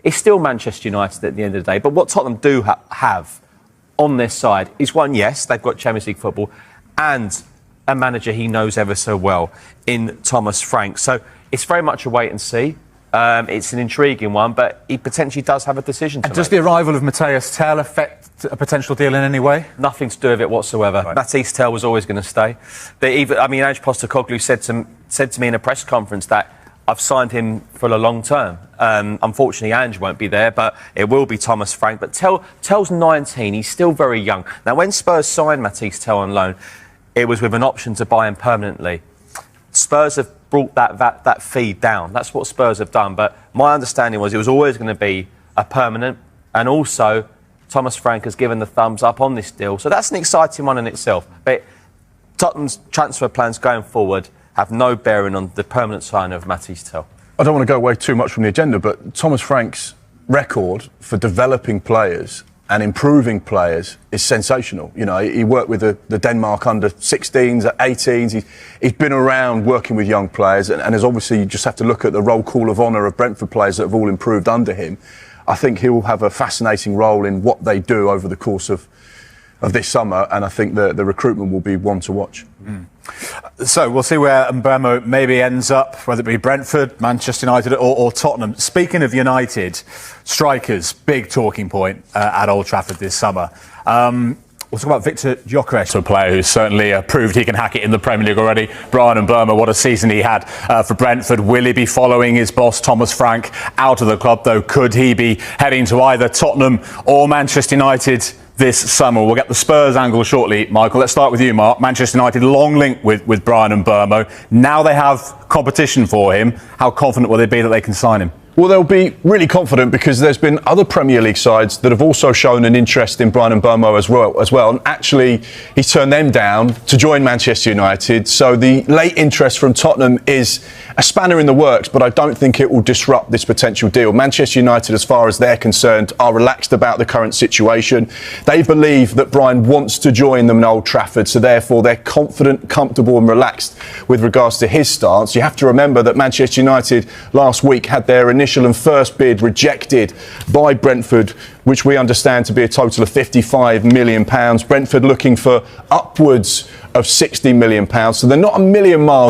it's still Manchester United at the end of the day. But what Tottenham do have on their side is one, yes, they've got Champions League football and a manager he knows ever so well in Thomas Frank. So it's very much a wait and see. It's an intriguing one, but he potentially does have a decision to make. Does the arrival of 𝐁𝐂 affect a potential deal in any way? Nothing to do with it whatsoever. Right. 𝐁𝐂 was always going to stay. Ange Postecoglou said to me in a press conference that I've signed him for the long term. Unfortunately, Ange won't be there, but it will be Thomas Frank. But 𝐁𝐂's 19, he's still very young. Now, when Spurs signed 𝐁𝐂 on loan, it was with an option to buy him permanently. Spurs have brought that fee down. That's what Spurs have done. But my understanding was it was always going to be a permanent. And also, Thomas Frank has given the thumbs up on this deal. So that's an exciting one in itself. But Tottenham's transfer plans going forward have no bearing on the permanent signing of 𝐁𝐂. I don't want to go away too much from the agenda, but Thomas Frank's record for developing players and improving players is sensational. You know, he worked with the Denmark under 16s, 18s. He's been around working with young players, and as obviously you just have to look at the roll call of honour of Brentford players that have all improved under him. I think he will have a fascinating role in what they do over the course of this summer, and I think the recruitment will be one to watch. So we'll see where Mbeumo maybe ends up, whether it be Brentford, Manchester United or Tottenham. Speaking of United, strikers, big talking point at Old Trafford this summer. We'll talk about Victor Gyökeres, a player who's certainly proved he can hack it in the Premier League already. Bryan Mbeumo, what a season he had for Brentford. Will he be following his boss, Thomas Frank, out of the club, though? Could he be heading to either Tottenham or Manchester United this summer? We'll get the Spurs angle shortly, Michael. Let's start with you, Mark. Manchester United, long link with Bryan Mbeumo. Now they have competition for him. How confident will they be that they can sign him? Well, they'll be really confident because there's been other Premier League sides that have also shown an interest in Bryan Mbeumo as well. And actually, he's turned them down to join Manchester United. So the late interest from Tottenham is a spanner in the works, but I don't think it will disrupt this potential deal. Manchester United, as far as they're concerned, are relaxed about the current situation. They believe that Bryan wants to join them in Old Trafford, so therefore they're confident, comfortable and relaxed with regards to his stance. You have to remember that Manchester United last week had their initial and first bid rejected by Brentford, which we understand to be a total of £55 million. Brentford looking for upwards of £60 million, so they're not a million miles